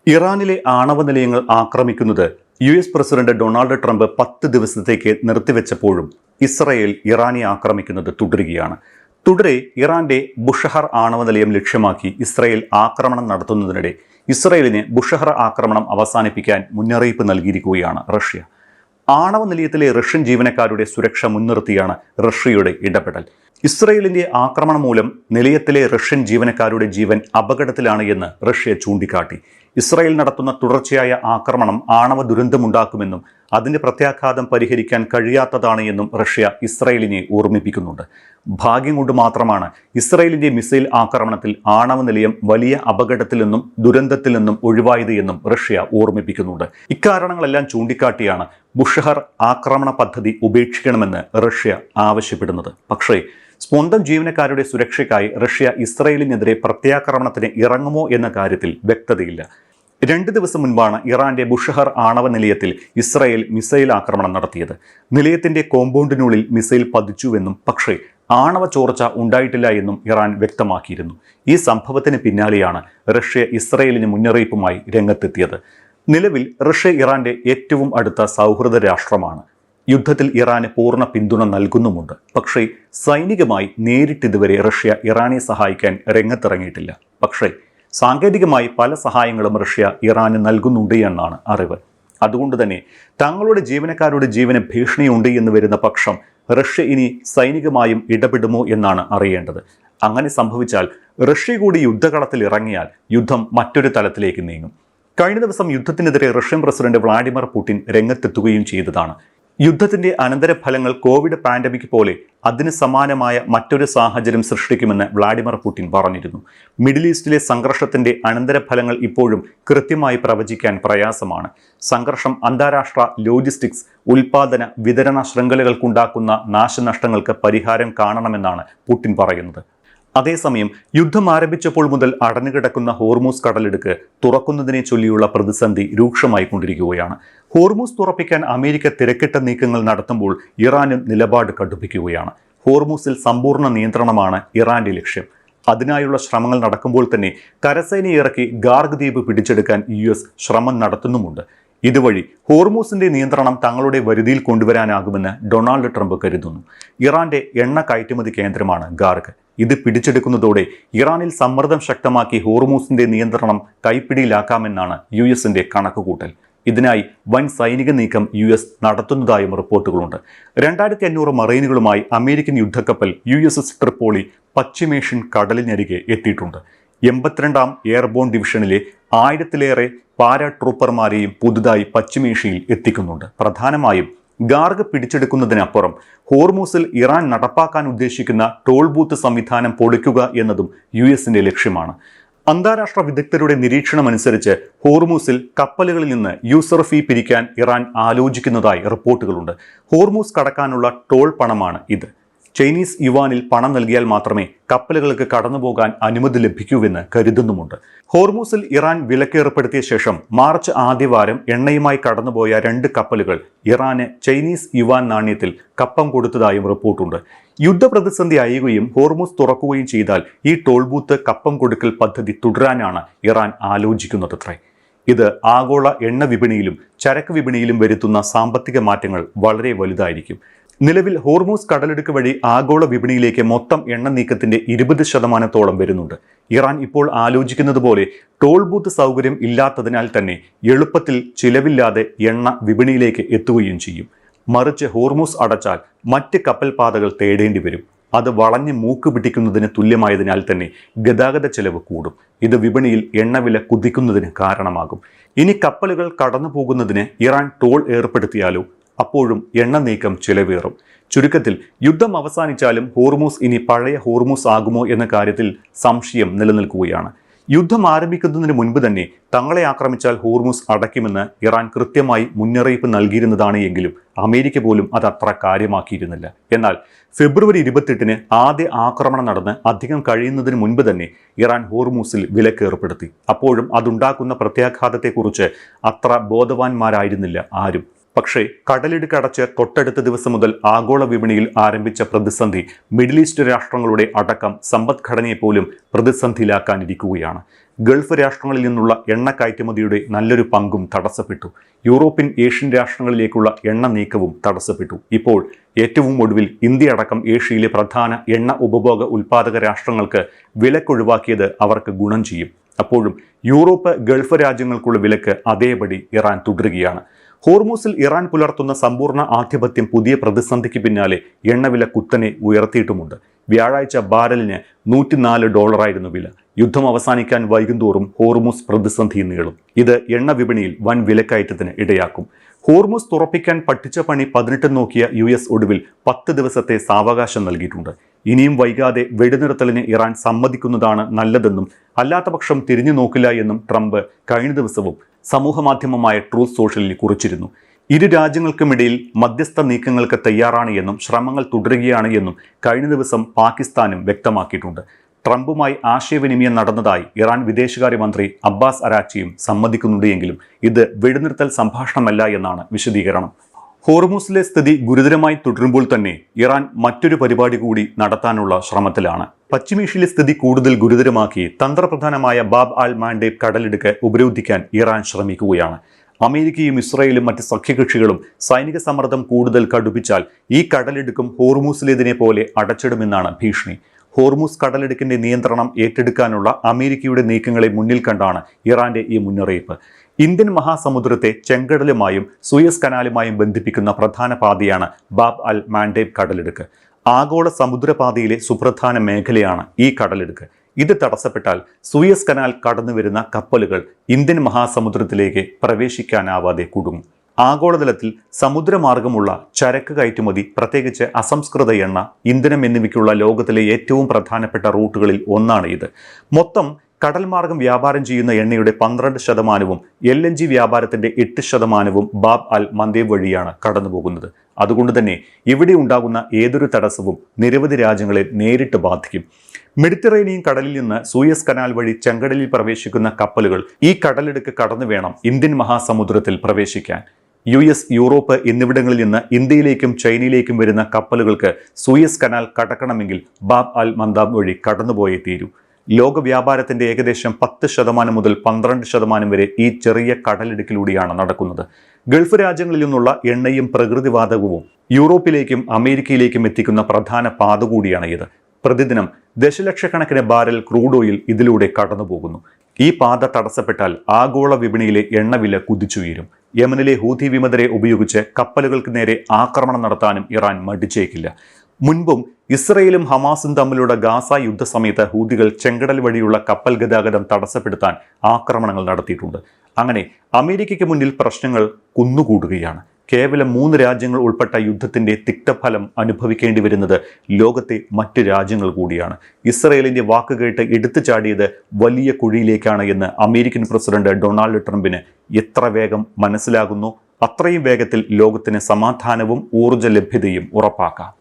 ഇറാനിലെ ആണവ നിലയങ്ങൾ ആക്രമിക്കുന്നത് US പ്രസിഡന്റ് ഡൊണാൾഡ് ട്രംപ് 10 ദിവസത്തേക്ക് നിർത്തിവെച്ചപ്പോഴും ഇസ്രയേൽ ഇറാനെ ആക്രമിക്കുന്നത് തുടരുകയാണ്. തുടരെ ഇറാന്റെ ബുഷഹർ ആണവ നിലയം ലക്ഷ്യമാക്കി ഇസ്രയേൽ ആക്രമണം നടത്തുന്നതിനിടെ ഇസ്രയേലിന് ബുഷഹർ ആക്രമണം അവസാനിപ്പിക്കാൻ മുന്നറിയിപ്പ് നൽകിയിരിക്കുകയാണ് റഷ്യ. ആണവ നിലയത്തിലെ റഷ്യൻ ജീവനക്കാരുടെ സുരക്ഷ മുൻനിർത്തിയാണ് റഷ്യയുടെ ഇടപെടൽ. ഇസ്രയേലിന്റെ ആക്രമണം മൂലം നിലയത്തിലെ റഷ്യൻ ജീവനക്കാരുടെ ജീവൻ അപകടത്തിലാണ് എന്ന് റഷ്യ ചൂണ്ടിക്കാട്ടി. ഇസ്രയേൽ നടത്തുന്ന തുടർച്ചയായ ആക്രമണം ആണവ ദുരന്തമുണ്ടാക്കുമെന്നും അതിന്റെ പ്രത്യാഘാതം പരിഹരിക്കാൻ കഴിയാത്തതാണ് എന്നും റഷ്യ ഇസ്രയേലിനെ ഓർമ്മിപ്പിക്കുന്നുണ്ട്. ഭാഗ്യം കൊണ്ട് മാത്രമാണ് ഇസ്രയേലിന്റെ മിസൈൽ ആക്രമണത്തിൽ ആണവ നിലയം വലിയ അപകടത്തിൽ നിന്നും ദുരന്തത്തിൽ നിന്നും ഒഴിവായത് എന്നും റഷ്യ ഓർമ്മിപ്പിക്കുന്നുണ്ട്. ഇക്കാരണങ്ങളെല്ലാം ചൂണ്ടിക്കാട്ടിയാണ് ബുഷഹർ ആക്രമണ പദ്ധതി ഉപേക്ഷിക്കണമെന്ന് റഷ്യ ആവശ്യപ്പെടുന്നത്. പക്ഷേ സ്വന്തം ജീവനക്കാരുടെ സുരക്ഷയ്ക്കായി റഷ്യ ഇസ്രയേലിനെതിരെ പ്രത്യാക്രമണത്തിന് ഇറങ്ങുമോ എന്ന കാര്യത്തിൽ വ്യക്തതയില്ല. 2 ദിവസം മുൻപാണ് ഇറാന്റെ ബുഷഹർ ആണവ നിലയത്തിൽ ഇസ്രയേൽ മിസൈൽ ആക്രമണം നടത്തിയത്. നിലയത്തിന്റെ കോമ്പൗണ്ടിനുള്ളിൽ മിസൈൽ പതിച്ചുവെന്നും പക്ഷേ ആണവ ചോർച്ച ഉണ്ടായിട്ടില്ല എന്നും ഇറാൻ വ്യക്തമാക്കിയിരുന്നു. ഈ സംഭവത്തിന് പിന്നാലെയാണ് റഷ്യ ഇസ്രയേലിന് മുന്നറിയിപ്പുമായി രംഗത്തെത്തിയത്. നിലവിൽ റഷ്യ ഇറാന്റെ ഏറ്റവും അടുത്ത സൗഹൃദ രാഷ്ട്രമാണ്. യുദ്ധത്തിൽ ഇറാന് പൂർണ്ണ പിന്തുണ നൽകുന്നുമുണ്ട്. പക്ഷേ സൈനികമായി നേരിട്ടിതുവരെ റഷ്യ ഇറാനെ സഹായിക്കാൻ രംഗത്തിറങ്ങിയിട്ടില്ല. പക്ഷേ സാങ്കേതികമായി പല സഹായങ്ങളും റഷ്യ ഇറാന് നൽകുന്നുണ്ട് എന്നാണ് അറിവ്. അതുകൊണ്ട് തന്നെ തങ്ങളുടെ ജീവനക്കാരുടെ ജീവന് ഭീഷണിയുണ്ട് എന്ന് വരുന്ന പക്ഷം റഷ്യ ഇനി സൈനികമായും ഇടപെടുമോ എന്നാണ് അറിയേണ്ടത്. അങ്ങനെ സംഭവിച്ചാൽ റഷ്യ കൂടി യുദ്ധകളത്തിൽ ഇറങ്ങിയാൽ യുദ്ധം മറ്റൊരു തലത്തിലേക്ക് നീങ്ങും. കഴിഞ്ഞ ദിവസം യുദ്ധത്തിനെതിരെ റഷ്യൻ പ്രസിഡന്റ് വ്ളാഡിമിർ പുടിൻ രംഗത്തെത്തുകയും ചെയ്തതാണ്. യുദ്ധത്തിന്റെ അനന്തരഫലങ്ങൾ കോവിഡ് പാൻഡമിക് പോലെ അതിന് സമാനമായ മറ്റൊരു സാഹചര്യം സൃഷ്ടിക്കുമെന്ന് വ്ളാഡിമിർ പുടിൻ പറഞ്ഞിരുന്നു. മിഡിൽ ഈസ്റ്റിലെ സംഘർഷത്തിന്റെ അനന്തരഫലങ്ങൾ ഇപ്പോഴും കൃത്യമായി പ്രവചിക്കാൻ പ്രയാസമാണ്. സംഘർഷം അന്താരാഷ്ട്ര ലോജിസ്റ്റിക്സ്, ഉൽപാദന, വിതരണ ശൃംഖലകൾക്കുണ്ടാക്കുന്ന നാശനഷ്ടങ്ങൾക്ക് പരിഹാരം കാണണമെന്നാണ് പുടിൻ പറയുന്നത്. അതേസമയം യുദ്ധം ആരംഭിച്ചപ്പോൾ മുതൽ അടഞ്ഞുകിടക്കുന്ന ഹോർമൂസ് കടലിടുക്ക് തുറക്കുന്നതിനെ ചൊല്ലിയുള്ള പ്രതിസന്ധി രൂക്ഷമായി കൊണ്ടിരിക്കുകയാണ്. ഹോർമൂസ് തുറപ്പിക്കാൻ അമേരിക്ക തിരക്കിട്ട നീക്കങ്ങൾ നടത്തുമ്പോൾ ഇറാനും നിലപാട് കടുപ്പിക്കുകയാണ്. ഹോർമൂസിൽ സമ്പൂർണ്ണ നിയന്ത്രണമാണ് ഇറാന്റെ ലക്ഷ്യം. അതിനായുള്ള ശ്രമങ്ങൾ നടക്കുമ്പോൾ തന്നെ കരസേനയെ ഇറക്കി ഗാർഗ് ദ്വീപ് പിടിച്ചെടുക്കാൻ US ശ്രമം നടത്തുന്നുമുണ്ട്. ഇതുവഴി ഹോർമൂസിന്റെ നിയന്ത്രണം തങ്ങളുടെ വരുതിയിൽ കൊണ്ടുവരാനാകുമെന്ന് ഡൊണാൾഡ് ട്രംപ് കരുതുന്നു. ഇറാന്റെ എണ്ണ കയറ്റുമതി കേന്ദ്രമാണ് ഗാർഗ്. ഇത് പിടിച്ചെടുക്കുന്നതോടെ ഇറാനിൽ സമ്മർദ്ദം ശക്തമാക്കി ഹോർമൂസിന്റെ നിയന്ത്രണം കൈപ്പിടിയിലാക്കാമെന്നാണ് USന്റെ കണക്കുകൂട്ടൽ. ഇതിനായി വൻ സൈനിക നീക്കം US നടത്തുന്നതായും റിപ്പോർട്ടുകളുണ്ട്. 2500 മറൈനുകളുമായി അമേരിക്കൻ യുദ്ധക്കപ്പൽ USS ട്രിപ്പോളി പശ്ചിമേഷ്യൻ കടലിനരികെ എത്തിയിട്ടുണ്ട്. 82ാം എയർബോൺ ഡിവിഷനിലെ 1000-ലേറെ പാരാട്രൂപ്പർമാരെയും പുതുതായി പശ്ചിമേഷ്യയിൽ എത്തിക്കുന്നുണ്ട്. പ്രധാനമായും ഗാർഗ് പിടിച്ചെടുക്കുന്നതിനപ്പുറം ഹോർമൂസിൽ ഇറാൻ നടപ്പാക്കാൻ ഉദ്ദേശിക്കുന്ന ടോൾ ബൂത്ത് സംവിധാനം പൊളിക്കുക എന്നതും USന്റെ ലക്ഷ്യമാണ്. അന്താരാഷ്ട്ര വിദഗ്ധരുടെ നിരീക്ഷണമനുസരിച്ച് ഹോർമൂസിൽ കപ്പലുകളിൽ നിന്ന് യൂസർ ഫീ പിരിക്കാൻ ഇറാൻ ആലോചിക്കുന്നതായി റിപ്പോർട്ടുകളുണ്ട്. ഹോർമൂസ് കടക്കാനുള്ള ടോൾ പണമാണ് ഇത്. ചൈനീസ് യുവാനിൽ പണം നൽകിയാൽ മാത്രമേ കപ്പലുകൾക്ക് കടന്നുപോകാൻ അനുമതി ലഭിക്കൂവെന്ന് കരുതുന്നുമുണ്ട്. ഹോർമൂസിൽ ഇറാൻ വിലക്കേർപ്പെടുത്തിയ ശേഷം മാർച്ച് ആദ്യവാരം എണ്ണയുമായി കടന്നുപോയ 2 കപ്പലുകൾ ഇറാന് ചൈനീസ് യുവാൻ നാണ്യത്തിൽ കപ്പം കൊടുത്തതായും റിപ്പോർട്ടുണ്ട്. യുദ്ധപ്രതിസന്ധി അയയുകയും ഹോർമൂസ് തുറക്കുകയും ചെയ്താൽ ഈ ടോൾ ബൂത്ത് കപ്പം കൊടുക്കൽ പദ്ധതി തുടരാനാണ് ഇറാൻ ആലോചിക്കുന്നതത്രേ. ഇത് ആഗോള എണ്ണ വിപണിയിലും ചരക്ക് വിപണിയിലും വരുത്തുന്ന സാമ്പത്തിക മാറ്റങ്ങൾ വളരെ വലുതായിരിക്കും. നിലവിൽ ഹോർമൂസ് കടലിടുക്ക് വഴി ആഗോള വിപണിയിലേക്ക് മൊത്തം എണ്ണ നീക്കത്തിന്റെ 20% വരുന്നുണ്ട്. ഇറാൻ ഇപ്പോൾ ആലോചിക്കുന്നത് പോലെ ടോൾ ബൂത്ത് സൗകര്യം ഇല്ലാത്തതിനാൽ തന്നെ എളുപ്പത്തിൽ ചിലവില്ലാതെ എണ്ണ വിപണിയിലേക്ക് എത്തുകയും ചെയ്യും. മറിച്ച് ഹോർമൂസ് അടച്ചാൽ മറ്റ് കപ്പൽ പാതകൾ തേടേണ്ടി വരും. അത് വളഞ്ഞ് മൂക്ക് പിടിക്കുന്നതിന് തുല്യമായതിനാൽ തന്നെ ഗതാഗത ചെലവ് കൂടും. ഇത് വിപണിയിൽ എണ്ണവില കുതിക്കുന്നതിന് കാരണമാകും. ഇനി കപ്പലുകൾ കടന്നു പോകുന്നതിന് ഇറാൻ ടോൾ ഏർപ്പെടുത്തിയാലോ അപ്പോഴും എണ്ണ നീക്കം ചിലവേറും. ചുരുക്കത്തിൽ യുദ്ധം അവസാനിച്ചാലും ഹോർമൂസ് ഇനി പഴയ ഹോർമൂസ് ആകുമോ എന്ന കാര്യത്തിൽ സംശയം നിലനിൽക്കുകയാണ്. യുദ്ധം ആരംഭിക്കുന്നതിന് മുൻപ് തന്നെ തങ്ങളെ ആക്രമിച്ചാൽ ഹോർമൂസ് അടയ്ക്കുമെന്ന് ഇറാൻ കൃത്യമായി മുന്നറിയിപ്പ് നൽകിയിരുന്നതാണ് എങ്കിലും അമേരിക്ക പോലും അത് അത്ര കാര്യമാക്കിയിരുന്നില്ല. എന്നാൽ ഫെബ്രുവരി 28-ന് ആദ്യ ആക്രമണം നടന്ന് അധികം കഴിയുന്നതിന് മുൻപ് തന്നെ ഇറാൻ ഹോർമൂസിൽ വിലക്കേർപ്പെടുത്തി. അപ്പോഴും അതുണ്ടാക്കുന്ന പ്രത്യാഘാതത്തെക്കുറിച്ച് അത്ര ബോധവാന്മാരായിരുന്നില്ല ആരും. പക്ഷേ കടലിടുക്കടച്ച് തൊട്ടടുത്ത ദിവസം മുതൽ ആഗോള വിപണിയിൽ ആരംഭിച്ച പ്രതിസന്ധി മിഡിൽ ഈസ്റ്റ് രാഷ്ട്രങ്ങളുടെ അടക്കം സമ്പദ്ഘടനയെ പോലും പ്രതിസന്ധിയിലാക്കാനിരിക്കുകയാണ്. ഗൾഫ് രാഷ്ട്രങ്ങളിൽ നിന്നുള്ള എണ്ണ കയറ്റുമതിയുടെ നല്ലൊരു പങ്കും തടസ്സപ്പെട്ടു. യൂറോപ്യൻ ഏഷ്യൻ രാഷ്ട്രങ്ങളിലേക്കുള്ള എണ്ണ നീക്കവും തടസ്സപ്പെട്ടു. ഇപ്പോൾ ഏറ്റവും ഒടുവിൽ ഇന്ത്യ അടക്കം ഏഷ്യയിലെ പ്രധാന എണ്ണ ഉപഭോഗ ഉൽപ്പാദക രാഷ്ട്രങ്ങൾക്ക് വിലക്കൊഴിവാക്കിയത് അവർക്ക് ഗുണം ചെയ്യും. അപ്പോഴും യൂറോപ്പ്, ഗൾഫ് രാജ്യങ്ങൾക്കുള്ള വിലക്ക് അതേപടി ഇറാൻ തുടരുകയാണ്. ഹോർമൂസിൽ ഇറാൻ പുലർത്തുന്ന സമ്പൂർണ്ണ ആധിപത്യം പുതിയ പ്രതിസന്ധിക്ക് പിന്നാലെ എണ്ണവില കുത്തനെ ഉയർത്തിയിട്ടുമുണ്ട്. വ്യാഴാഴ്ച ബാരലിന് $104 വില. യുദ്ധം അവസാനിക്കാൻ വൈകുന്തോറും ഹോർമൂസ് പ്രതിസന്ധി നീളും. ഇത് എണ്ണ വിപണിയിൽ വൻ വിലക്കയറ്റത്തിന് ഇടയാക്കും. ഹോർമൂസ് തുറപ്പിക്കാൻ പഠിച്ച പണി 18 നോക്കിയ US ഒടുവിൽ 10 ദിവസത്തെ സാവകാശം നൽകിയിട്ടുണ്ട്. ഇനിയും വൈകാതെ വെടിനിർത്തലിന് ഇറാൻ സമ്മതിക്കുന്നതാണ് നല്ലതെന്നും അല്ലാത്തപക്ഷം തിരിഞ്ഞു നോക്കില്ല എന്നും ട്രംപ് കഴിഞ്ഞ ദിവസവും സമൂഹമാധ്യമമായ ട്രൂത്ത് സോഷ്യലിൽ കുറിച്ചിരുന്നു. ഇരു രാജ്യങ്ങൾക്കുമിടയിൽ മധ്യസ്ഥ നീക്കങ്ങൾക്ക് തയ്യാറാണ് എന്നും ശ്രമങ്ങൾ തുടരുകയാണ് എന്നും കഴിഞ്ഞ ദിവസം പാകിസ്ഥാനും വ്യക്തമാക്കിയിട്ടുണ്ട്. ട്രംപുമായി ആശയവിനിമയം നടന്നതായി ഇറാൻ വിദേശകാര്യമന്ത്രി അബ്ബാസ് അരാക്ചിയും സമ്മതിക്കുന്നുണ്ട് എങ്കിലും ഇത് വെടിനിർത്തൽ സംഭാഷണമല്ല എന്നാണ് വിശദീകരണം. ഹോർമൂസിലെ സ്ഥിതി ഗുരുതരമായി തുടരുമ്പോൾ തന്നെ ഇറാൻ മറ്റൊരു പരിപാടി കൂടി നടത്താനുള്ള ശ്രമത്തിലാണ്. പശ്ചിമേഷ്യയിലെ സ്ഥിതി കൂടുതൽ ഗുരുതരമാക്കി തന്ത്രപ്രധാനമായ ബാബ് അൽ മാൻഡേബ് കടലിടുക്ക് ഉപരോധിക്കാൻ ഇറാൻ ശ്രമിക്കുകയാണ്. അമേരിക്കയും ഇസ്രായേലും മറ്റ് സഖ്യകക്ഷികളും സൈനിക സമ്മർദ്ദം കൂടുതൽ കടുപ്പിച്ചാൽ ഈ കടലിടുക്കും ഹോർമൂസിലേതിനെ പോലെ അടച്ചിടുമെന്നാണ് ഭീഷണി. ഹോർമൂസ് കടലിടുക്കിന്റെ നിയന്ത്രണം ഏറ്റെടുക്കാനുള്ള അമേരിക്കയുടെ നീക്കങ്ങളെ മുന്നിൽ കണ്ടാണ് ഇറാന്റെ ഈ മുന്നറിയിപ്പ്. ഇന്ത്യൻ മഹാസമുദ്രത്തെ ചെങ്കടലുമായും സൂയസ് കനാലുമായും ബന്ധിപ്പിക്കുന്ന പ്രധാന പാതയാണ് ബാബ് അൽ മാൻഡേബ് കടലിടുക്ക്. ആഗോള സമുദ്രപാതയിലെ സുപ്രധാന മേഖലയാണ് ഈ കടലിടുക്ക്. ഇത് തടസ്സപ്പെട്ടാൽ സൂയസ് കനാൽ കടന്നുവരുന്ന കപ്പലുകൾ ഇന്ത്യൻ മഹാസമുദ്രത്തിലേക്ക് പ്രവേശിക്കാനാവാതെ കുടുങ്ങും. ആഗോളതലത്തിൽ സമുദ്രമാർഗമുള്ള ചരക്ക് കയറ്റുമതി, പ്രത്യേകിച്ച് അസംസ്കൃത എണ്ണ, ഇന്ധനം എന്നിവയ്ക്കുള്ള ലോകത്തിലെ ഏറ്റവും പ്രധാനപ്പെട്ട റൂട്ടുകളിൽ ഒന്നാണ് ഇത്. മൊത്തം കടൽമാർഗം വ്യാപാരം ചെയ്യുന്ന എണ്ണയുടെ 12%, LNG വ്യാപാരത്തിന്റെ 8% ബാബ് അൽ മന്ദേബ് വഴിയാണ് കടന്നുപോകുന്നത്. അതുകൊണ്ട് തന്നെ ഇവിടെ ഉണ്ടാകുന്ന ഏതൊരു തടസ്സവും നിരവധി രാജ്യങ്ങളെ നേരിട്ട് ബാധിക്കും. മെഡിറ്ററേനിയൻ കടലിൽ നിന്ന് സൂയസ് കനാൽ വഴി ചെങ്കടലിൽ പ്രവേശിക്കുന്ന കപ്പലുകൾ ഈ കടലിടുക്ക് കടന്നു വേണം ഇന്ത്യൻ മഹാസമുദ്രത്തിൽ പ്രവേശിക്കാൻ. US, യൂറോപ്പ് എന്നിവിടങ്ങളിൽ നിന്ന് ഇന്ത്യയിലേക്കും ചൈനയിലേക്കും വരുന്ന കപ്പലുകൾക്ക് സൂയസ് കനാൽ കടക്കണമെങ്കിൽ ബാബ് അൽ മന്ദാബ് വഴി കടന്നുപോയേ തീരൂ. ലോക വ്യാപാരത്തിന്റെ ഏകദേശം 10% മുതൽ 12% വരെ ഈ ചെറിയ കടലിടുക്കിലൂടെയാണ് നടക്കുന്നത്. ഗൾഫ് രാജ്യങ്ങളിൽ നിന്നുള്ള എണ്ണയും പ്രകൃതിവാതകവും യൂറോപ്പിലേക്കും അമേരിക്കയിലേക്കും എത്തിക്കുന്ന പ്രധാന പാത കൂടിയാണ് ഇത്. പ്രതിദിനം ദശലക്ഷക്കണക്കിന് ബാരൽ ക്രൂഡ് ഓയിൽ ഇതിലൂടെ കടന്നുപോകുന്നു. ഈ പാത തടസ്സപ്പെട്ടാൽ ആഗോള വിപണിയിലെ എണ്ണവില കുതിച്ചുയരും. യമനിലെ ഹൂതി വിമതരെ ഉപയോഗിച്ച് കപ്പലുകൾക്ക് നേരെ ആക്രമണം നടത്താനും ഇറാൻ മടിച്ചേക്കില്ല. മുൻപും ഇസ്രയേലും ഹമാസും തമ്മിലുള്ള ഗാസ യുദ്ധസമയത്ത് ഹൂതികൾ ചെങ്കടൽ വഴിയുള്ള കപ്പൽ ഗതാഗതം തടസ്സപ്പെടുത്താൻ ആക്രമണങ്ങൾ നടത്തിയിട്ടുണ്ട്. അങ്ങനെ അമേരിക്കയ്ക്ക് മുന്നിൽ പ്രശ്നങ്ങൾ കുന്നുകൂടുകയാണ്. കേവലം 3 രാജ്യങ്ങൾ ഉൾപ്പെട്ട യുദ്ധത്തിന്റെ തിക്തഫലം അനുഭവിക്കേണ്ടി വരുന്നത് ലോകത്തെ മറ്റ് രാജ്യങ്ങൾ കൂടിയാണ്. ഇസ്രയേലിന്റെ വാക്കുകേട്ട് എടുത്തു ചാടിയത് വലിയ കുഴിയിലേക്കാണ് എന്ന് അമേരിക്കൻ പ്രസിഡന്റ് ഡൊണാൾഡ് ട്രംപിന് എത്ര വേഗം മനസ്സിലാകുന്നു, അത്രയും വേഗത്തിൽ ലോകത്തിന് സമാധാനവും ഊർജ്ജ ലഭ്യതയും ഉറപ്പാക്കാം.